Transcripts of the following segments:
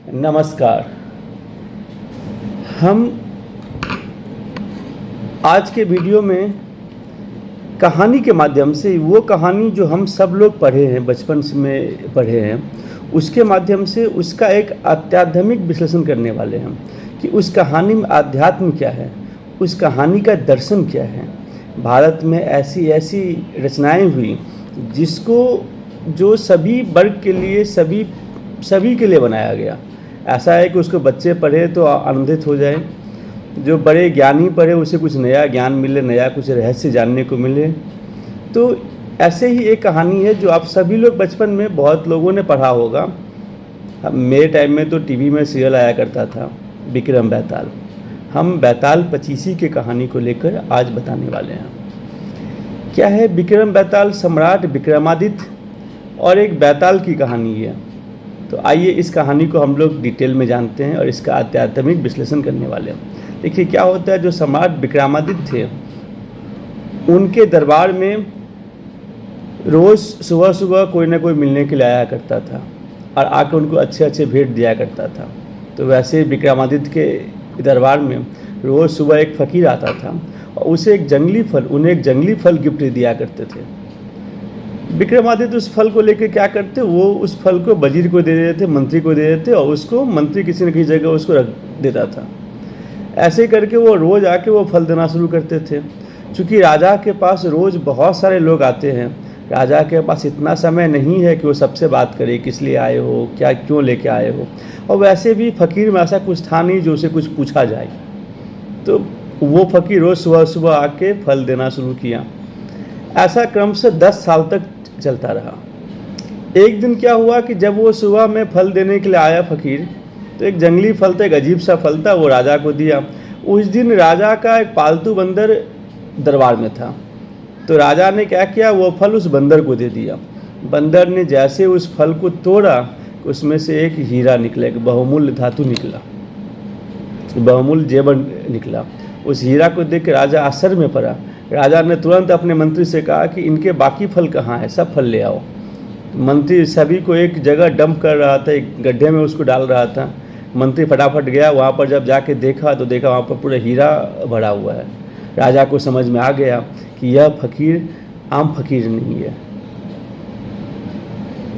नमस्कार। हम आज के वीडियो में कहानी के माध्यम से वो कहानी जो हम सब लोग पढ़े हैं, बचपन से में पढ़े हैं, उसके माध्यम से उसका एक आध्यात्मिक विश्लेषण करने वाले हैं कि उस कहानी में आध्यात्म क्या है, उस कहानी का दर्शन क्या है। भारत में ऐसी ऐसी रचनाएं हुई जिसको जो सभी वर्ग के लिए सभी के लिए बनाया गया। ऐसा है कि उसको बच्चे पढ़े तो आनंदित हो जाए, जो बड़े ज्ञानी पढ़े उसे कुछ नया ज्ञान मिले, नया कुछ रहस्य जानने को मिले। तो ऐसे ही एक कहानी है जो आप सभी लोग बचपन में बहुत लोगों ने पढ़ा होगा। मेरे टाइम में तो टीवी में सीरियल आया करता था, विक्रम बेताल। हम बेताल पचीसी की कहानी को लेकर आज बताने वाले हैं। क्या है विक्रम बेताल? सम्राट विक्रमादित्य और एक बेताल की कहानी है। तो आइए इस कहानी को हम लोग डिटेल में जानते हैं और इसका आध्यात्मिक विश्लेषण करने वाले हैं। देखिए क्या होता है, जो सम्राट विक्रमादित्य थे उनके दरबार में रोज़ सुबह सुबह कोई ना कोई मिलने के लिए आया करता था और आकर उनको अच्छे अच्छे भेंट दिया करता था। तो वैसे विक्रमादित्य के दरबार में रोज़ सुबह एक फ़कीर आता था और उसे उन्हें एक जंगली फल गिफ्ट दिया करते थे। विक्रमादित्य उस फल को लेकर क्या करते, वो उस फल को वजीर को दे देते, मंत्री को दे देते और उसको मंत्री किसी न किसी जगह उसको रख देता था। ऐसे करके वो रोज़ आके वो फल देना शुरू करते थे। चूँकि राजा के पास रोज़ बहुत सारे लोग आते हैं, राजा के पास इतना समय नहीं है कि वो सबसे बात करे, किस लिए आए हो, क्या क्यों लेके आए हो। और वैसे भी फ़कीर में ऐसा कुछ था नहीं जो उसे कुछ पूछा जाए। तो वो फ़कीर रोज़ सुबह सुबह आके फल देना शुरू किया। ऐसा क्रम से 10 साल तक चलता रहा। एक दिन क्या हुआ कि जब वो सुबह में फल देने के लिए आया फ़कीर, तो एक जंगली फल था, एक अजीब सा फल था, वो राजा को दिया। उस दिन राजा का एक पालतू बंदर दरबार में था। तो राजा ने क्या किया, वो फल उस बंदर को दे दिया। बंदर ने जैसे उस फल को तोड़ा, उसमें से एक हीरा निकला, एक बहुमूल्य धातु निकला, बहुमूल्य जेवर निकला। उस हीरा को देख के राजा आश्चर्य में पड़ा। राजा ने तुरंत अपने मंत्री से कहा कि इनके बाकी फल कहाँ हैं, सब फल ले आओ। मंत्री सभी को एक जगह डंप कर रहा था, एक गड्ढे में उसको डाल रहा था। मंत्री फटाफट गया, वहाँ पर जब जाके देखा तो देखा वहाँ पर पूरा हीरा भरा हुआ है। राजा को समझ में आ गया कि यह फ़कीर आम फ़कीर नहीं है।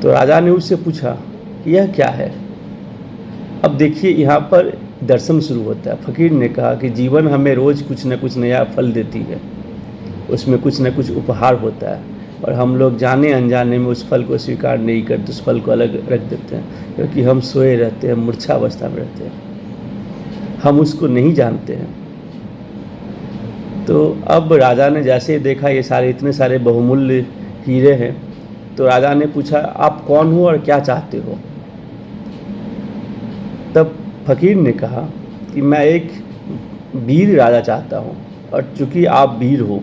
तो राजा ने उससे पूछा यह क्या है। अब देखिए यहाँ पर दर्शन शुरू होता है। फ़कीर ने कहा कि जीवन हमें रोज़ कुछ न कुछ नया फल देती है, उसमें कुछ न कुछ उपहार होता है और हम लोग जाने अनजाने में उस फल को स्वीकार नहीं करते, उस फल को अलग रख देते हैं, क्योंकि हम सोए रहते हैं, मूर्छावस्था में रहते हैं, हम उसको नहीं जानते हैं। तो अब राजा ने जैसे ही देखा ये सारे इतने सारे बहुमूल्य हीरे हैं, तो राजा ने पूछा आप कौन हो और क्या चाहते हो। तब फ़कीर ने कहा कि मैं एक वीर राजा चाहता हूँ, और चूँकि आप वीर हो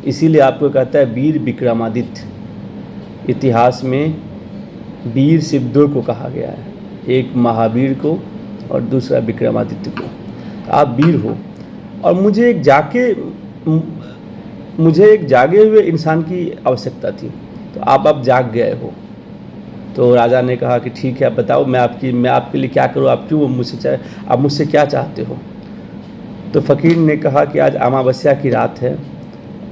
इसीलिए आपको कहता है वीर विक्रमादित्य। इतिहास में वीर सिर्फ दो को कहा गया है, एक महावीर को और दूसरा विक्रमादित्य को। आप वीर हो और मुझे एक जागे हुए इंसान की आवश्यकता थी, तो आप अब जाग गए हो। तो राजा ने कहा कि ठीक है, आप बताओ मैं आपके लिए क्या करूँ, आप क्यों आप मुझसे क्या चाहते हो। तो फ़कीर ने कहा कि आज अमावस्या की रात है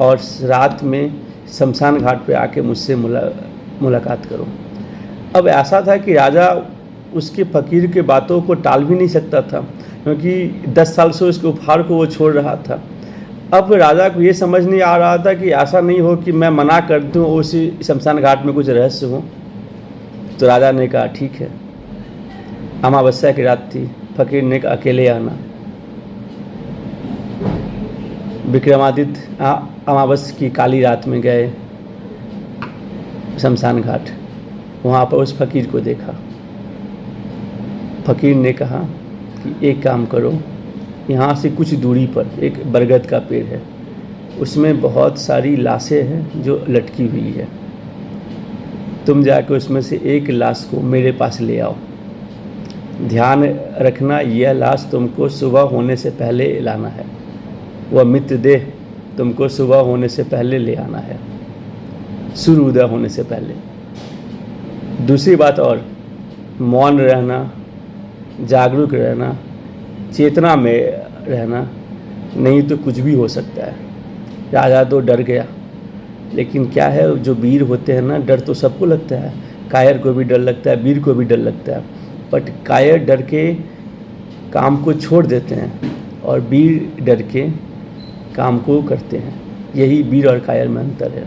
और रात में शमशान घाट पे आके मुझसे मुलाकात करो। अब ऐसा था कि राजा उसके फ़कीर के बातों को टाल भी नहीं सकता था, क्योंकि 10 साल से उसके उपहार को वो छोड़ रहा था। अब राजा को ये समझ नहीं आ रहा था कि ऐसा नहीं हो कि मैं मना कर दूँ, उसी शमशान घाट में कुछ रहस्य हो। तो राजा ने कहा ठीक है। अमावस्या की रात थी, फ़कीर ने कहा अकेले आना। विक्रमादित्य अमावस्या की काली रात में गए शमशान घाट। वहाँ पर उस फ़कीर को देखा। फ़कीर ने कहा कि एक काम करो, यहाँ से कुछ दूरी पर एक बरगद का पेड़ है, उसमें बहुत सारी लाशें हैं जो लटकी हुई है। तुम जाकर उसमें से एक लाश को मेरे पास ले आओ। ध्यान रखना, यह लाश तुमको सुबह होने से पहले लाना है, वह मृतदेह तुमको सुबह होने से पहले ले आना है, सूर्योदय होने से पहले। दूसरी बात और, मौन रहना, जागरूक रहना, चेतना में रहना, नहीं तो कुछ भी हो सकता है। राजा तो डर गया, लेकिन क्या है, जो वीर होते हैं ना, डर तो सबको लगता है, कायर को भी डर लगता है, वीर को भी डर लगता है, बट कायर डर के काम को छोड़ देते हैं और वीर डर के काम को करते हैं। यही वीर और कायर में अंतर है।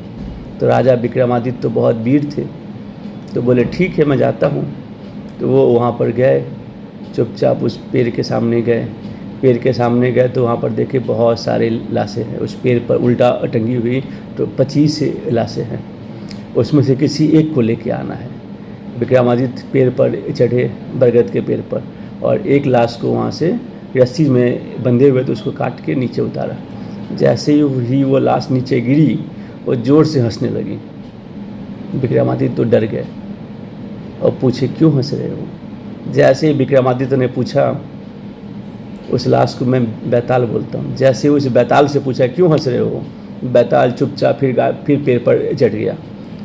तो राजा विक्रमादित्य तो बहुत वीर थे, तो बोले ठीक है मैं जाता हूँ। तो वो वहाँ पर गए, चुपचाप उस पेड़ के सामने गए। पेड़ के सामने गए तो वहाँ पर देखे बहुत सारे लाशें हैं, उस पेड़ पर उल्टा टंगी हुई तो 25 लाशें हैं, उसमें से किसी एक को लेके आना है। विक्रमादित्य पेड़ पर चढ़े, बरगद के पेड़ पर, और एक लाश को वहाँ से रस्सी में बंधे हुए तो उसको काट के नीचे उतारा। जैसे ही वो लाश नीचे गिरी, वो ज़ोर से हंसने लगी। विक्रमादित्य तो डर गए और पूछे क्यों हंस रहे हो। जैसे ही विक्रमादित्य ने पूछा, उस लाश को मैं बैताल बोलता हूँ, जैसे उस बैताल से पूछा क्यों हंस रहे हो, बैताल चुपचाप फिर पेड़ पर चढ़ गया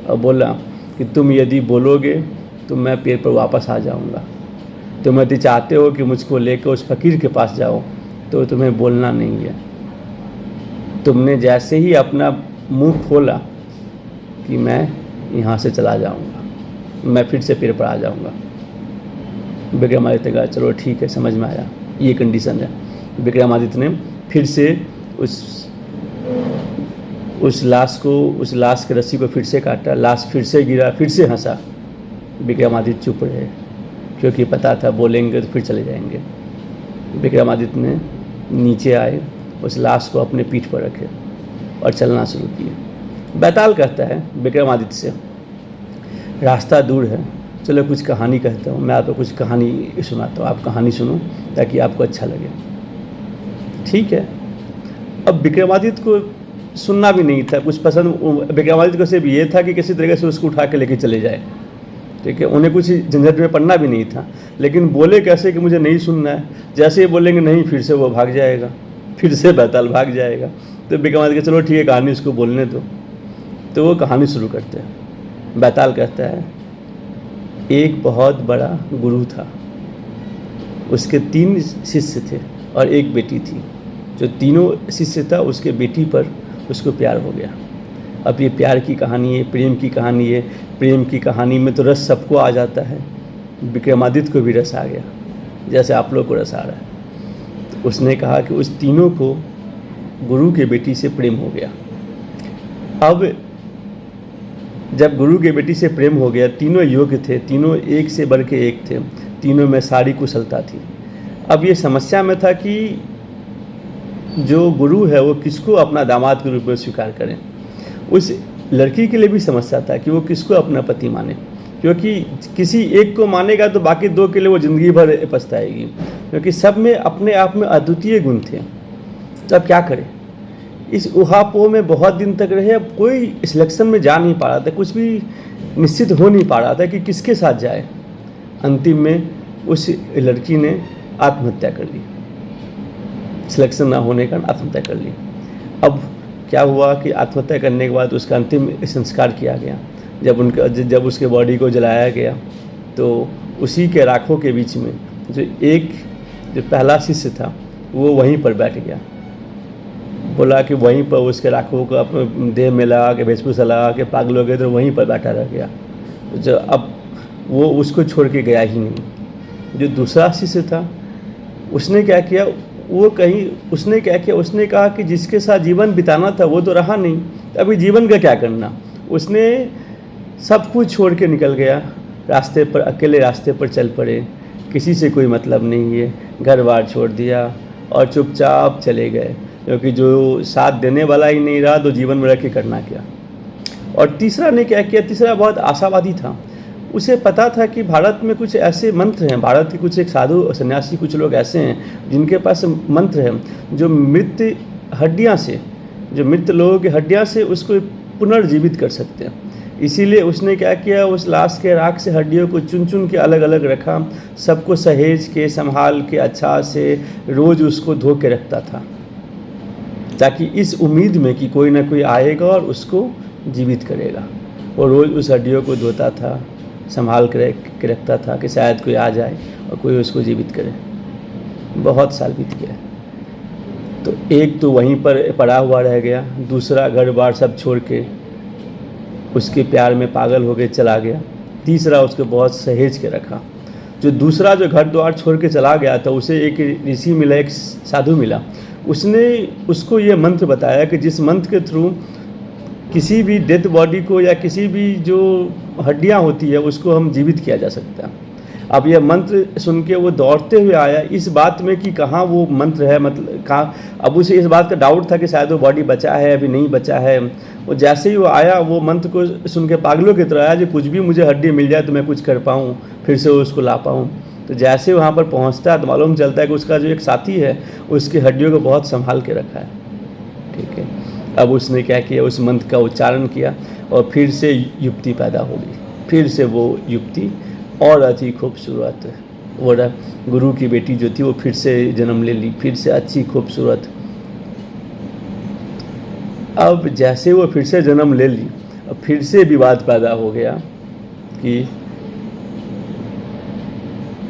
और बोला कि तुम यदि बोलोगे तो मैं पेड़ पर वापस आ जाऊँगा। तुम यदि चाहते हो कि मुझको लेकर उस फकीर के पास जाओ तो तुम्हें बोलना नहीं है। तुमने जैसे ही अपना मुंह खोला कि मैं यहाँ से चला जाऊँगा, मैं फिर से पेड़ पर आ जाऊँगा। विक्रमादित्य ने कहा चलो ठीक है, समझ में आया, ये कंडीशन है। विक्रमादित्य ने फिर से उस लाश के रस्सी को फिर से काटा, लाश फिर से गिरा, फिर से हंसा। विक्रमादित्य चुप रहे, क्योंकि पता था बोलेंगे तो फिर चले जाएंगे। विक्रमादित्य ने नीचे आए, उस लाश को अपने पीठ पर रखे और चलना शुरू किए। बैताल कहता है विक्रमादित्य से, रास्ता दूर है, चलो कुछ कहानी कहता हूँ, मैं आपको कुछ कहानी सुनाता हूँ, आप कहानी सुनो ताकि आपको अच्छा लगे। ठीक है। अब विक्रमादित्य को सुनना भी नहीं था कुछ पसंद, विक्रमादित्य को सिर्फ ये था कि किसी तरीके से उसको उठा के लेके चले जाए। ठीक है, उन्हें कुछ झंझट में पड़ना भी नहीं था, लेकिन बोले कैसे कि मुझे नहीं सुनना है। जैसे ही बोलेंगे नहीं, फिर से वो भाग जाएगा, फिर से बैताल भाग जाएगा। तो विक्रमादित्य चलो ठीक है, कहानी उसको बोलने दो। तो वो कहानी शुरू करते हैं। बैताल कहता है, एक बहुत बड़ा गुरु था, उसके 3 शिष्य थे और एक बेटी थी। जो तीनों शिष्य था, उसके बेटी पर उसको प्यार हो गया। अब ये प्यार की कहानी है, प्रेम की कहानी है। प्रेम की कहानी में तो रस सबको आ जाता है। विक्रमादित्य को भी रस आ गया, जैसे आप लोग को रस आ रहा है। तो उसने कहा कि उस तीनों को गुरु के बेटी से प्रेम हो गया। अब जब गुरु के बेटी से प्रेम हो गया, तीनों योग्य थे, तीनों एक से बढ़ के एक थे, तीनों में सारी कुशलता थी। अब ये समस्या में था कि जो गुरु है वो किसको अपना दामाद के रूप में स्वीकार करें। उस लड़की के लिए भी समस्या था कि वो किसको अपना पति माने, क्योंकि किसी एक को मानेगा तो बाकी 2 के लिए वो ज़िंदगी भर पछताएगी, क्योंकि सब में अपने आप में अद्वितीय गुण थे। तो अब क्या करें। इस उहापोह में बहुत दिन तक रहे। अब कोई सिलेक्शन में जा नहीं पा रहा था, कुछ भी निश्चित हो नहीं पा रहा था कि किसके साथ जाए। अंतिम में उस लड़की ने आत्महत्या कर ली, सिलेक्शन ना होने का आत्महत्या कर ली। अब क्या हुआ कि आत्महत्या करने के बाद उसका अंतिम संस्कार किया गया। जब उसके बॉडी को जलाया गया तो उसी के राखों के बीच में जो पहला शिष्य था वो वहीं पर बैठ गया। बोला कि वहीं पर उसके राखों को अपने देह में लगा के, वेशभूषा लगा के पागल हो गए, तो वहीं पर बैठा रह गया। जो अब वो उसको छोड़ के गया ही नहीं। जो दूसरा शिष्य था उसने क्या किया, उसने कहा कि जिसके साथ जीवन बिताना था वो तो रहा नहीं, अभी जीवन का क्या करना। उसने सब कुछ छोड़ के निकल गया, रास्ते पर अकेले रास्ते पर चल पड़े, किसी से कोई मतलब नहीं है, घर बार छोड़ दिया और चुपचाप चले गए, क्योंकि जो साथ देने वाला ही नहीं रहा तो जीवन में रह के करना क्या। और तीसरा ने क्या किया, तीसरा बहुत आशावादी था। उसे पता था कि भारत में कुछ ऐसे मंत्र हैं, भारत के कुछ एक साधु सन्यासी कुछ लोग ऐसे हैं जिनके पास मंत्र हैं जो मृत लोगों की हड्डियां से उसको पुनर्जीवित कर सकते हैं। इसीलिए उसने क्या किया, उस लाश के राख से हड्डियों को चुन चुन के अलग अलग रखा, सबको सहेज के संभाल के अच्छा से रोज़ उसको धो के रखता था, ताकि इस उम्मीद में कि कोई ना कोई आएगा और उसको जीवित करेगा। वो रोज़ उस हड्डियों को धोता था, संभाल के रखता था कि शायद कोई आ जाए और कोई उसको जीवित करे। बहुत साल बीत गया। तो एक तो वहीं पर पड़ा हुआ रह गया, दूसरा घर बार सब छोड़ के उसके प्यार में पागल हो के चला गया, तीसरा उसको बहुत सहेज के रखा। जो दूसरा जो घर द्वार छोड़ के चला गया था, उसे एक ऋषि मिला, एक साधु मिला। उसने उसको ये मंत्र बताया कि जिस मंत्र के थ्रू किसी भी डेड बॉडी को या किसी भी जो हड्डियां होती है उसको हम जीवित किया जा सकता है। अब यह मंत्र सुन के वो दौड़ते हुए आया इस बात में कि कहाँ वो मंत्र है, मतलब कहाँ। अब उसे इस बात का डाउट था कि शायद वो बॉडी बचा है, अभी नहीं बचा है। वो जैसे ही वो आया, वो मंत्र को सुन के पागलों की तरह आया, जो कुछ भी मुझे हड्डी मिल जाए तो मैं कुछ कर पाऊँ, फिर से उसको ला पाऊँ। तो जैसे वहाँ पर पहुँचता है तो मालूम चलता है कि उसका जो एक साथी है उसकी हड्डियों को बहुत संभाल के रखा है। ठीक है, अब उसने क्या किया, उस मंत्र का उच्चारण किया और फिर से युक्ति पैदा हो गई। फिर से वो युक्ति और अधिक खूबसूरत, वो गुरु की बेटी जो थी वो फिर से जन्म ले ली, फिर से अच्छी खूबसूरत। अब जैसे वो फिर से जन्म ले ली, अब फिर से विवाद पैदा हो गया कि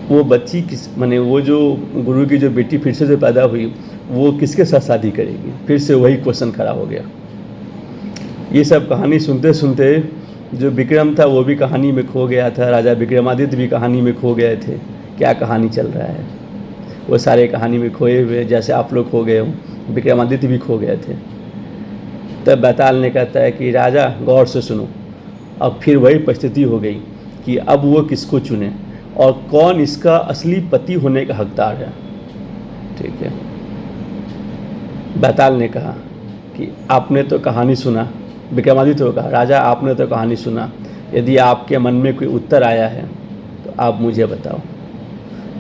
वो बच्ची किस, माने वो जो गुरु की जो बेटी फिर से जो पैदा हुई वो किसके साथ शादी करेगी। फिर से वही क्वेश्चन खड़ा हो गया। ये सब कहानी सुनते सुनते जो विक्रम था वो भी कहानी में खो गया था, राजा विक्रमादित्य भी कहानी में खो गए थे। क्या कहानी चल रहा है, वो सारे कहानी में खोए हुए, जैसे आप लोग खो गए हो, विक्रमादित्य भी खो गए थे। तब बैताल ने कहता है कि राजा गौर से सुनो। अब फिर वही परिस्थिति हो गई कि अब वो किसको चुने और कौन इसका असली पति होने का हकदार है। ठीक है, बैताल ने कहा कि आपने तो कहानी सुना, विक्रमादित्य को कहा राजा आपने तो कहानी सुना, यदि आपके मन में कोई उत्तर आया है तो आप मुझे बताओ।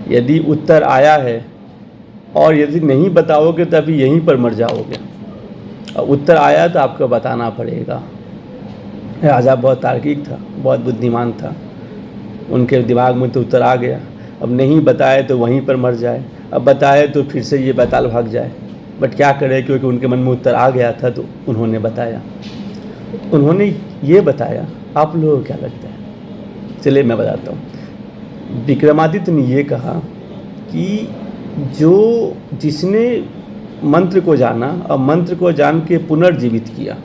यदि उत्तर आया है और यदि नहीं बताओगे तो अभी यहीं पर मर जाओगे, और उत्तर आया तो आपको बताना पड़ेगा। राजा बहुत तार्किक था, बहुत बुद्धिमान था, उनके दिमाग में तो उत्तर आ गया। अब नहीं बताए तो वहीं पर मर जाए, अब बताए तो फिर से ये बैताल भाग जाए। बट क्या करे, क्योंकि उनके मन में उत्तर आ गया था तो उन्होंने बताया। उन्होंने ये बताया, आप लोगों को क्या लगता है? चलिए मैं बताता हूँ। विक्रमादित्य ने ये कहा कि जिसने मंत्र को जाना और मंत्र को जान के पुनर्जीवित किया,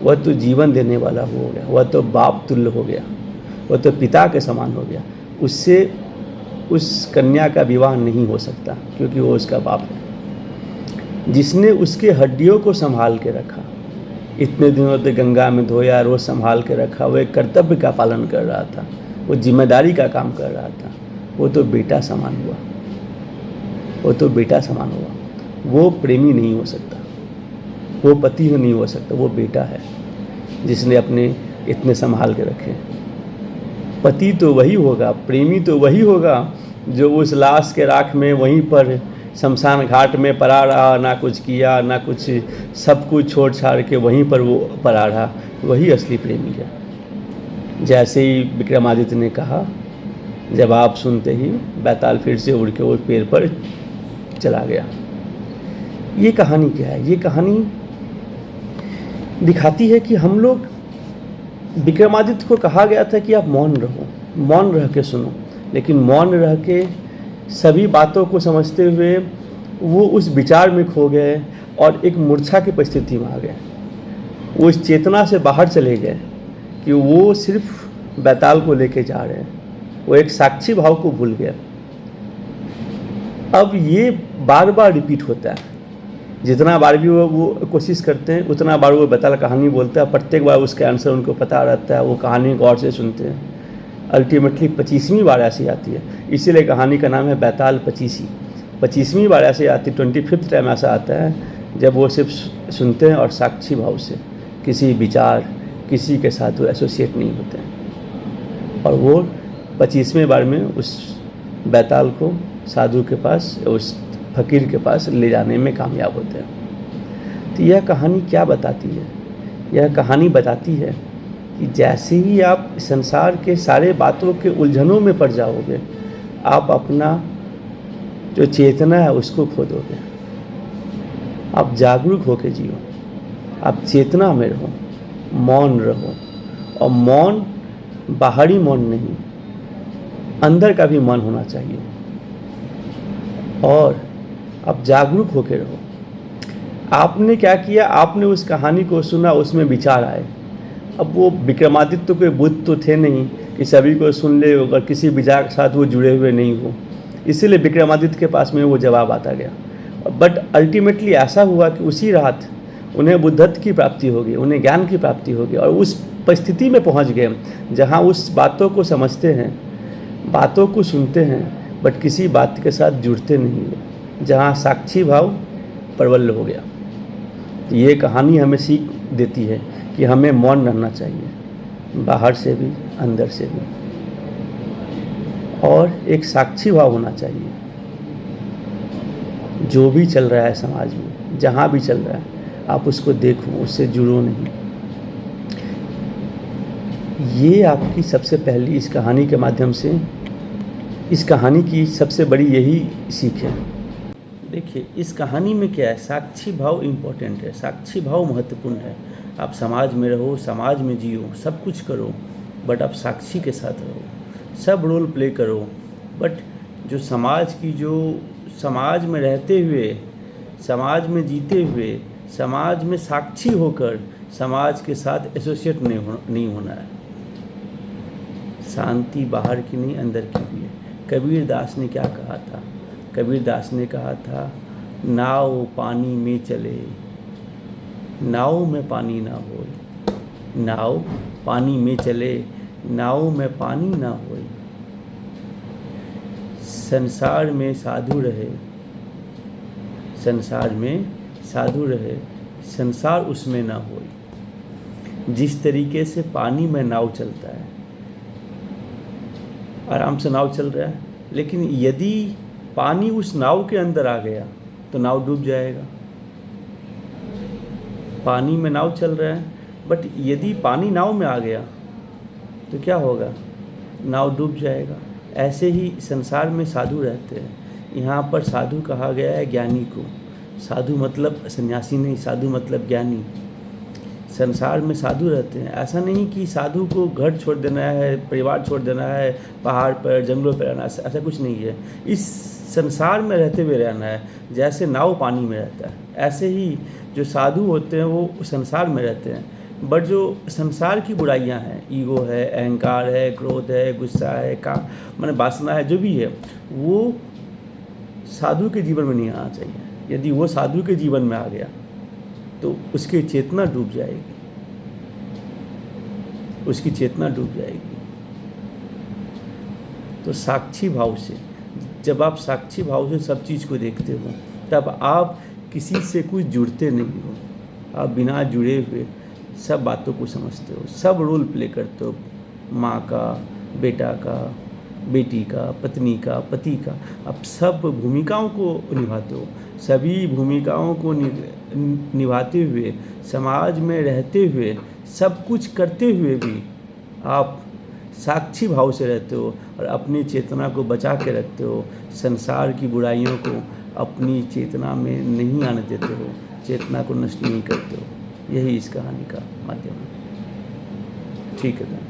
वह तो जीवन देने वाला हो गया, वह तो बाप तुल्य हो गया, वह तो पिता के समान हो गया। उससे उस कन्या का विवाह नहीं हो सकता क्योंकि वो उसका बाप है। जिसने उसके हड्डियों को संभाल के रखा, इतने दिनों तक गंगा में धोया, रोज़ संभाल के रखा, वो एक कर्तव्य का पालन कर रहा था, वो जिम्मेदारी का काम कर रहा था, वो तो बेटा समान हुआ, वो तो बेटा समान हुआ। वो प्रेमी नहीं हो सकता, वो पति नहीं हो सकता, वो बेटा है जिसने अपने इतने संभाल के रखे। पति तो वही होगा, प्रेमी तो वही होगा जो उस लाश के राख में वहीं पर शमशान घाट में पड़ा रहा, ना कुछ किया ना कुछ, सब कुछ छोड़ छाड़ के वहीं पर वो पड़ा रहा, वही असली प्रेमी है। जैसे ही विक्रमादित्य ने कहा, जवाब सुनते ही बैताल फिर से उड़ के वो पेड़ पर चला गया। ये कहानी क्या है? ये कहानी दिखाती है कि हम लोग, विक्रमादित्य को कहा गया था कि आप मौन रहो, मौन रह के सुनो, लेकिन मौन रह के सभी बातों को समझते हुए वो उस विचार में खो गए और एक मूर्छा की परिस्थिति में आ गए। वो इस चेतना से बाहर चले गए कि वो सिर्फ बैताल को लेके जा रहे हैं, वो एक साक्षी भाव को भूल गए। अब ये बार बार रिपीट होता है, जितना बार भी वो कोशिश करते हैं उतना बार वो बैताल कहानी बोलता है, प्रत्येक बार उसका आंसर उनको पता रहता है, वो कहानी गौर से सुनते हैं। अल्टीमेटली 25वीं बार ऐसी आती है, इसीलिए कहानी का नाम है बैताल 25। 25वीं बार ऐसे आती, 25th टाइम ऐसा आता है जब वो सिर्फ सुनते हैं और साक्षी भाव से किसी विचार, किसी के साथ वो एसोसिएट नहीं होते हैं। और वो 25वें बार में उस बैताल को साधु के पास, उस फकीर के पास ले जाने में कामयाब होते हैं। तो यह कहानी क्या बताती है? यह कहानी बताती है कि जैसे ही आप संसार के सारे बातों के उलझनों में पड़ जाओगे, आप अपना जो चेतना है उसको खो दोगे। आप जागरूक होकर जियो, आप चेतना में रहो, मौन रहो। और मौन बाहरी मौन नहीं, अंदर का भी मौन होना चाहिए। और अब जागरूक होकर रहो। आपने क्या किया, आपने उस कहानी को सुना, उसमें विचार आए। अब वो विक्रमादित्य कोई बुद्ध तो थे नहीं कि सभी को सुन ले और किसी विचार के साथ वो जुड़े हुए नहीं हो, इसीलिए विक्रमादित्य के पास में वो जवाब आता गया। बट अल्टीमेटली ऐसा हुआ कि उसी रात उन्हें बुद्धत्व की प्राप्ति होगी, उन्हें ज्ञान की प्राप्ति होगी, और उस परिस्थिति में पहुंच गए जहां उस बातों को समझते हैं, बातों को सुनते हैं, बट किसी बात के साथ जुड़ते नहीं हैं, जहां साक्षी भाव प्रबल हो गया। ये कहानी हमें सीख देती है कि हमें मौन रहना चाहिए, बाहर से भी अंदर से भी, और एक साक्षी भाव होना चाहिए। जो भी चल रहा है समाज में, जहाँ भी चल रहा है, आप उसको देखो, उससे जुड़ो नहीं। ये आपकी सबसे पहली, इस कहानी के माध्यम से, इस कहानी की सबसे बड़ी यही सीख है। देखिए, इस कहानी में क्या है, साक्षी भाव इम्पोर्टेंट है, साक्षी भाव महत्वपूर्ण है। आप समाज में रहो, समाज में जियो, सब कुछ करो, बट आप साक्षी के साथ रहो, सब रोल प्ले करो। बट जो समाज की, जो समाज में रहते हुए, समाज में जीते हुए, समाज में साक्षी होकर समाज के साथ एसोसिएट नहीं होना है। शांति बाहर की नहीं, अंदर की भी है। कबीर दास ने क्या कहा था? कबीर दास ने कहा था, नाव पानी में चले, नाव में पानी ना होए। नाव पानी में चले, नाव में पानी ना होए। संसार में साधु रहे, संसार में साधु रहे, संसार उसमें ना होए। जिस तरीके से पानी में नाव चलता है, आराम से नाव चल रहा है, लेकिन यदि पानी उस नाव के अंदर आ गया तो नाव डूब जाएगा। पानी में नाव चल रहा है, बट यदि पानी नाव में आ गया तो क्या होगा? नाव डूब जाएगा। ऐसे ही संसार में साधु रहते हैं। यहाँ पर साधु कहा गया है ज्ञानी को। साधु मतलब सन्यासी नहीं, साधु मतलब ज्ञानी। संसार में साधु रहते हैं। ऐसा नहीं कि साधु को घर छोड़ देना है, परिवार छोड़ देना है, पहाड़ पर, जंगलों पर रहना, ऐसा कुछ नहीं है। इस संसार में रहते हुए रहना है। जैसे नाव पानी में रहता है, ऐसे ही जो साधु होते हैं वो संसार में रहते हैं। बट जो संसार की बुराइयां हैं, ईगो है, अहंकार है, क्रोध है, गुस्सा है, माने वासना है, जो भी है, वो साधु के जीवन में नहीं आना चाहिए। यदि वो साधु के जीवन में आ गया तो उसकी चेतना डूब जाएगी, उसकी चेतना डूब जाएगी। तो साक्षी भाव से, जब आप साक्षी भाव से सब चीज़ को देखते हो, तब आप किसी से कुछ जुड़ते नहीं हो। आप बिना जुड़े हुए सब बातों को समझते हो, सब रोल प्ले करते हो, माँ का, बेटा का, बेटी का, पत्नी का, पति का। आप सब भूमिकाओं को निभाते हो। सभी भूमिकाओं को निभाते हुए, समाज में रहते हुए, सब कुछ करते हुए भी आप साक्षी भाव से रहते हो और अपनी चेतना को बचा के रखते हो। संसार की बुराइयों को अपनी चेतना में नहीं आने देते हो, चेतना को नष्ट नहीं करते हो। यही इस कहानी का माध्यम है। ठीक है।